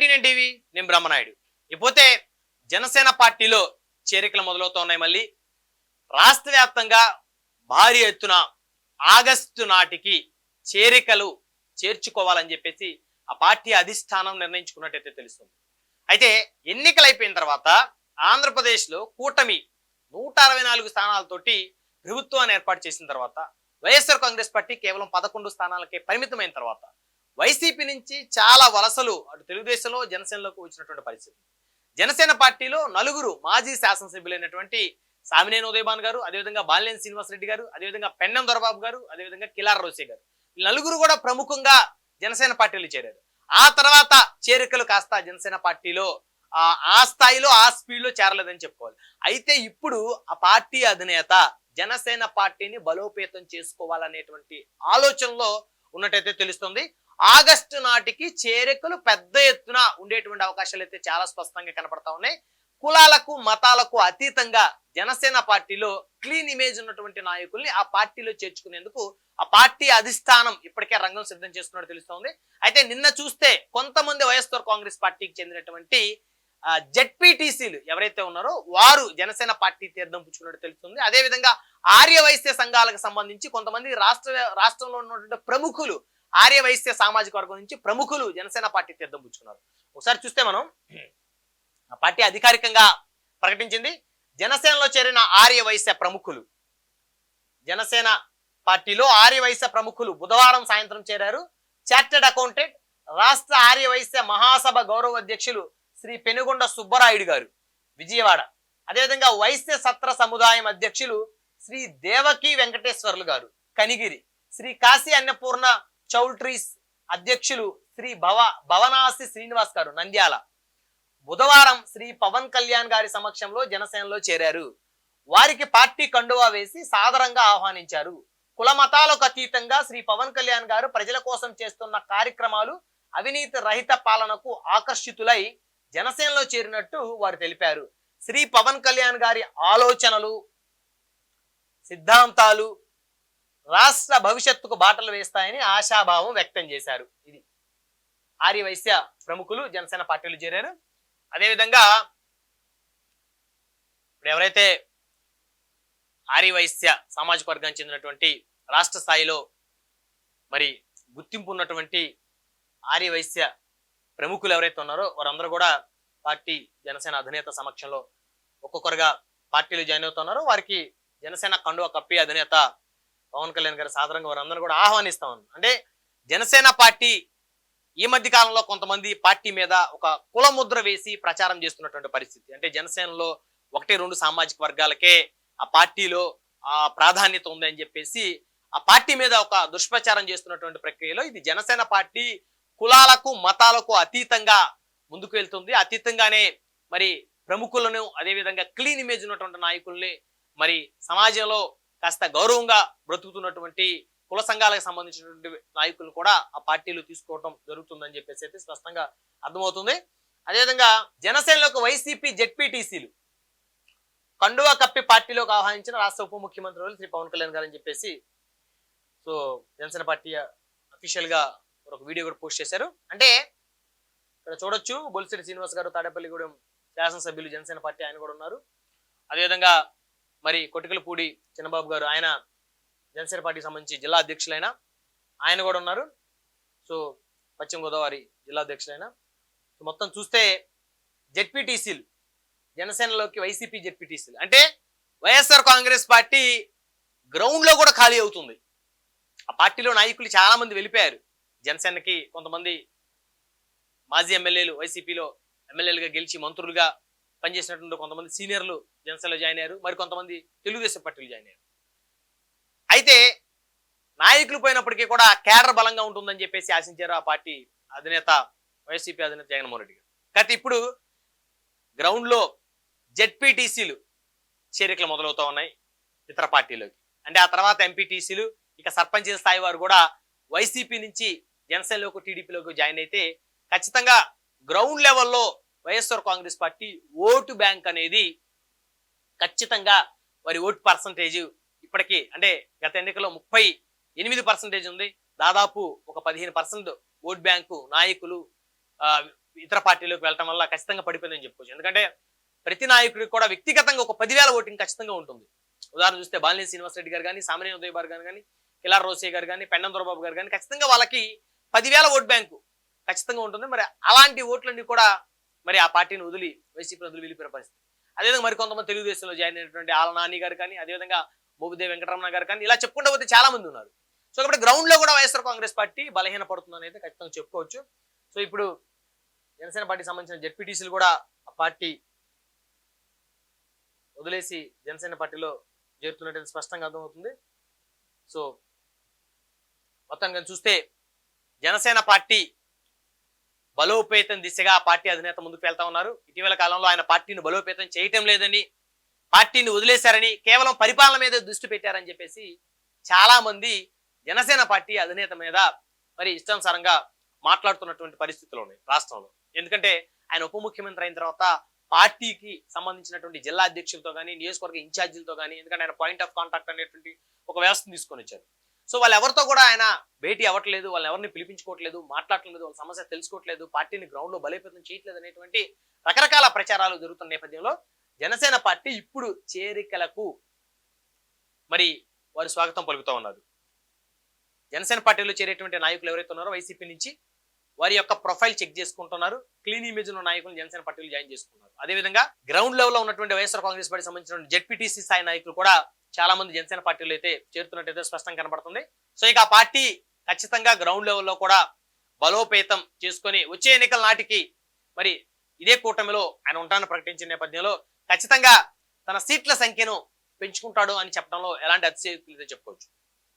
Union TV, నేను బ్రహ్మనాయుడు. ఇకపోతే జనసేన పార్టీలో చేరికలు మొదలవుతూ ఉన్నాయి. మళ్ళీ రాష్ట్ర వ్యాప్తంగా భారీ ఎత్తున ఆగస్టు నాటికి చేరికలు చేర్చుకోవాలని చెప్పేసి ఆ పార్టీ అధిష్టానం నిర్ణయించుకున్నట్టయితే తెలుస్తుంది. అయితే ఎన్నికలు అయిపోయిన తర్వాత ఆంధ్రప్రదేశ్లో కూటమి 164 స్థానాలతోటి ప్రభుత్వాన్ని ఏర్పాటు చేసిన తర్వాత వైఎస్ఆర్ కాంగ్రెస్ పార్టీ కేవలం 11 స్థానాలకే పరిమితమైన తర్వాత వైసీపీ నుంచి చాలా వలసలు అటు తెలుగుదేశంలో జనసేనలోకి వచ్చినటువంటి పరిస్థితి. జనసేన పార్టీలో 4 మాజీ శాసనసభ్యులైనటువంటి సామినేని ఉదయభాన్ గారు, అదేవిధంగా బాలినేని శ్రీనివాసరెడ్డి గారు, అదేవిధంగా పెన్నం దొరబాబు గారు, అదేవిధంగా కిలార రోసే గారు, 4 కూడా ప్రముఖంగా జనసేన పార్టీలో చేరారు. ఆ తర్వాత చేరికలు కాస్త జనసేన పార్టీలో ఆ స్థాయిలో ఆ స్పీడ్లో చేరలేదని చెప్పుకోవాలి. అయితే ఇప్పుడు ఆ పార్టీ అధినేత జనసేన పార్టీని బలోపేతం చేసుకోవాలనేటువంటి ఆలోచనలో ఉన్నట్టయితే తెలుస్తుంది. ఆగస్టు నాటికి చేరికలు పెద్ద ఎత్తున ఉండేటువంటి అవకాశాలు అయితే చాలా స్పష్టంగా కనపడతా ఉన్నాయి. కులాలకు మతాలకు అతీతంగా జనసేన పార్టీలో క్లీన్ ఇమేజ్ ఉన్నటువంటి నాయకుల్ని ఆ పార్టీలో చేర్చుకునేందుకు ఆ పార్టీ అధిష్టానం ఇప్పటికే రంగం సిద్ధం చేస్తున్నట్టు తెలుస్తోంది. అయితే నిన్న చూస్తే కొంతమంది వైఎస్ఆర్ కాంగ్రెస్ పార్టీకి చెందినటువంటి జెడ్పీటీసీలు ఎవరైతే ఉన్నారో వారు జనసేన పార్టీ తీర్థం పుచ్చుకున్నట్టు తెలుస్తుంది. అదేవిధంగా ఆర్యవైశ్య సంఘాలకు సంబంధించి కొంతమంది రాష్ట్రంలో ఉన్నటువంటి ప్రముఖులు ఆర్యవైశ్య సామాజిక వర్గం నుంచి ప్రముఖులు జనసేన పార్టీ తీర్థం పుచ్చుకున్నారు. ఒకసారి చూస్తే మనం ఆ పార్టీ అధికారికంగా ప్రకటించింది. జనసేనలో చేరిన ఆర్యవైశ్య ప్రముఖులు, జనసేన పార్టీలో ఆర్యవైశ్య ప్రముఖులు బుధవారం సాయంత్రం చేరారు. చార్టెడ్ అకౌంటెంట్, రాష్ట్ర ఆర్యవైశ్య మహాసభ గౌరవ అధ్యక్షులు శ్రీ పెనుగొండ సుబ్బరాయుడు గారు విజయవాడ, అదేవిధంగా వైశ్య సత్ర సముదాయం అధ్యక్షులు శ్రీ దేవకి వెంకటేశ్వర్లు గారు కనిగిరి, శ్రీ కాశీ అన్నపూర్ణ చౌల్ట్రీస్ అధ్యక్షులు శ్రీ భవనాసి శ్రీనివాస్ గారు నంద్యాల బుధవారం శ్రీ పవన్ కళ్యాణ్ గారి సమక్షంలో జనసేనలో చేరారు. వారికి పార్టీ కండువా వేసి సాదరంగా ఆహ్వానించారు. కుల మతాలకు అతీతంగా శ్రీ పవన్ కళ్యాణ్ గారు ప్రజల కోసం చేస్తున్న కార్యక్రమాలు, అవినీతి రహిత పాలనకు ఆకర్షితులై జనసేనలో చేరినట్టు వారు తెలిపారు. శ్రీ పవన్ కళ్యాణ్ గారి ఆలోచనలు, సిద్ధాంతాలు రాష్ట్ర భవిష్యత్తుకు బాటలు వేస్తాయని ఆశాభావం వ్యక్తం చేశారు. ఇది ఆర్యవైశ్య ప్రముఖులు జనసేన పార్టీలో చేరారు. అదేవిధంగా ఇప్పుడు ఎవరైతే ఆర్యవైశ్య సామాజిక వర్గానికి చెందినటువంటి రాష్ట్ర స్థాయిలో మరి గుర్తింపు ఉన్నటువంటి ఆర్యవైశ్య ప్రముఖులు ఎవరైతే ఉన్నారో వారందరూ కూడా పార్టీ జనసేన అధినేత సమక్షంలో ఒక్కొక్కరుగా పార్టీలు జాయిన్ అవుతున్నారు. వారికి జనసేన కండువా కప్పి అధినేత పవన్ కళ్యాణ్ గారు సాధారణంగా వారందరూ కూడా ఆహ్వానిస్తా ఉన్నారు. అంటే జనసేన పార్టీ ఈ మధ్య కాలంలో కొంతమంది పార్టీ మీద ఒక కుల ముద్ర వేసి ప్రచారం చేస్తున్నటువంటి పరిస్థితి. అంటే జనసేనలో 1-2 సామాజిక వర్గాలకే ఆ పార్టీలో ప్రాధాన్యత ఉందని చెప్పేసి ఆ పార్టీ మీద ఒక దుష్ప్రచారం చేస్తున్నటువంటి ప్రక్రియలో ఇది జనసేన పార్టీ కులాలకు మతాలకు అతీతంగా ముందుకు వెళ్తుంది. అతీతంగానే మరి ప్రముఖులను, అదేవిధంగా క్లీన్ ఇమేజ్ ఉన్నటువంటి నాయకుల్ని, మరి సమాజంలో కాస్త గౌరవంగా బ్రతుకుతున్నటువంటి కుల సంఘాలకు సంబంధించినటువంటి నాయకులు కూడా ఆ పార్టీలు తీసుకోవడం జరుగుతుందని చెప్పేసి అయితే స్పష్టంగా అర్థమవుతుంది. అదేవిధంగా జనసేనలోకి వైసీపీ జెడ్పీటీసీలు కండువా కప్పి పార్టీలోకి ఆహ్వానించిన రాష్ట్ర ఉప ముఖ్యమంత్రి శ్రీ పవన్ కళ్యాణ్ గారు అని చెప్పేసి సో జనసేన పార్టీ అఫీషియల్ గా ఒక వీడియో కూడా పోస్ట్ చేశారు. అంటే ఇక్కడ చూడొచ్చు, బొలిశెట్టి శ్రీనివాస్ గారు తాడేపల్లిగూడెం శాసనసభ్యులు జనసేన పార్టీ ఆయన కూడా ఉన్నారు. అదేవిధంగా మరి కొటికలపూడి చిన్నబాబు గారు, ఆయన జనసేన పార్టీకి సంబంధించి జిల్లా అధ్యక్షులైన ఆయన కూడా ఉన్నారు. సో పశ్చిమ గోదావరి జిల్లా అధ్యక్షులైన మొత్తం చూస్తే జెడ్పీటీసీలు జనసేనలోకి వైసీపీ జెడ్పీటీసీలు, అంటే వైఎస్ఆర్ కాంగ్రెస్ పార్టీ గ్రౌండ్ లో కూడా ఖాళీ అవుతుంది. ఆ పార్టీలో నాయకులు చాలా మంది వెళ్ళిపోయారు. జనసేనకి కొంతమంది మాజీ ఎమ్మెల్యేలు వైసీపీలో ఎమ్మెల్యేలుగా గెలిచి మంత్రులుగా పనిచేసినటువంటి కొంతమంది సీనియర్లు జనసేనలో జాయిన్ అయ్యారు. మరి కొంతమంది తెలుగుదేశం పార్టీలు జాయిన్ అయ్యారు. అయితే నాయకులు పోయినప్పటికీ కూడా కేడర్ బలంగా ఉంటుందని చెప్పేసి ఆశించారు ఆ పార్టీ అధినేత, వైసీపీ అధినేత జగన్మోహన్ రెడ్డి గారు. అయితే ఇప్పుడు గ్రౌండ్ లో జెడ్పీటీసీలు చేరికలు మొదలవుతా ఉన్నాయి ఇతర పార్టీలోకి. అంటే ఆ తర్వాత ఎంపీటీసీలు, ఇక సర్పంచ్ స్థాయి వారు కూడా వైసీపీ నుంచి జనసేనలోకి టీడీపీలోకి జాయిన్ అయితే ఖచ్చితంగా గ్రౌండ్ లెవెల్లో YSR Congress party vote bank అనేది ఖచ్చితంగా వారి ఓటు పర్సంటేజ్ ఇప్పటికీ అంటే గత ఎన్నికల్లో 38% ఉంది. దాదాపు ఒక 15% ఓట్ బ్యాంకు నాయకులు ఇతర పార్టీలోకి వెళ్ళటం వల్ల ఖచ్చితంగా పడిపోయిందని చెప్పుకోవచ్చు. ఎందుకంటే ప్రతి నాయకుడికి కూడా వ్యక్తిగతంగా ఒక 10,000 ఓటింగ్ ఖచ్చితంగా ఉంటుంది. ఉదాహరణ చూస్తే బాలినేని శ్రీనివాసరెడ్డి గారు కానీ, సామాన్య ఉదయ్ గారు కానీ, కిలార్ రోసే గారు కానీ, పెన్నం దొరబాబు గారు కానీ ఖచ్చితంగా వాళ్ళకి 10,000 ఓట్ బ్యాంకు ఖచ్చితంగా ఉంటుంది. మరి అలాంటి ఓట్లన్నీ కూడా మరి ఆ పార్టీని వదిలి వైసీపీని వదిలి వెళ్ళిపోయిన పరిస్థితి. అదేవిధంగా మరి కొంతమంది తెలుగుదేశంలో జాయిన్ అయినటువంటి ఆల నాని గారు కానీ, అదేవిధంగా మోబుదేవి వెంకటరమణ గారు కానీ, ఇలా చెప్పుకుంటూ పోతే చాలా మంది ఉన్నారు. సో కాబట్టి గ్రౌండ్ లో కూడా వైఎస్ఆర్ కాంగ్రెస్ పార్టీ బలహీన పడుతుందని అయితే ఖచ్చితంగా చెప్పుకోవచ్చు. సో ఇప్పుడు జనసేన పార్టీకి సంబంధించిన జెడ్పీటీసీలు కూడా ఆ పార్టీ వదిలేసి జనసేన పార్టీలో చేరుతున్నట్టు స్పష్టంగా అర్థమవుతుంది. సో మొత్తంగా చూస్తే జనసేన పార్టీ బలోపేతం దిశగా ఆ పార్టీ అధినేత ముందుకు వెళ్తా ఉన్నారు. ఇటీవల కాలంలో ఆయన పార్టీని బలోపేతం చేయటం లేదని, పార్టీని వదిలేశారని, కేవలం పరిపాలన మీద దృష్టి పెట్టారని చెప్పేసి చాలా మంది జనసేన పార్టీ అధినేత మీద మరి ఇష్టానుసారంగా మాట్లాడుతున్నటువంటి పరిస్థితులు ఉన్నాయి రాష్ట్రంలో. ఎందుకంటే ఆయన ఉప ముఖ్యమంత్రి అయిన తర్వాత పార్టీకి సంబంధించినటువంటి జిల్లా అధ్యక్షులతో కానీ, నియోజకవర్గ ఇన్ఛార్జీలతో కానీ, ఎందుకంటే ఆయన పాయింట్ ఆఫ్ కాంటాక్ట్ అనేటువంటి ఒక వ్యవస్థను తీసుకొని వచ్చారు. సో వాళ్ళు ఎవరితో కూడా ఆయన భేటీ అవ్వట్లేదు, వాళ్ళని ఎవరిని పిలిపించుకోవట్లేదు, మాట్లాడట్లేదు, వాళ్ళ సమస్య తెలుసుకోవట్లేదు, పార్టీని గ్రౌండ్ లో బలోపేతం చేయట్లేదు అనేటువంటి రకరకాల ప్రచారాలు జరుగుతున్న నేపథ్యంలో జనసేన పార్టీ ఇప్పుడు చేరికలకు మరి వారు స్వాగతం పలుకుతూ ఉన్నారు. జనసేన పార్టీలో చేరేటువంటి నాయకులు ఎవరైతే ఉన్నారో వైసీపీ నుంచి వారి యొక్క ప్రొఫైల్ చెక్ చేసుకుంటున్నారు. క్లీన్ ఇమేజ్ ఉన్న నాయకులు జనసేన పార్టీలో జాయిన్ చేసుకున్నారు. అదేవిధంగా గ్రౌండ్ లెవెల్ లో ఉన్నటువంటి వైఎస్ఆర్ కాంగ్రెస్ పార్టీ సంబంధించిన జెడ్పీటీసీ స్థాయి నాయకులు కూడా చాలా మంది జనసేన పార్టీలో అయితే చేరుతున్నట్టయితే స్పష్టంగా కనబడుతుంది. సో ఇక ఆ పార్టీ ఖచ్చితంగా గ్రౌండ్ లెవెల్లో కూడా బలోపేతం చేసుకొని వచ్చే ఎన్నికల నాటికి మరి ఇదే కూటమిలో ఆయన ఉంటానని ప్రకటించిన నేపథ్యంలో ఖచ్చితంగా తన సీట్ల సంఖ్యను పెంచుకుంటాడు అని చెప్పడంలో ఎలాంటి అతిశయోక్తి లేదో చెప్పుకోవచ్చు.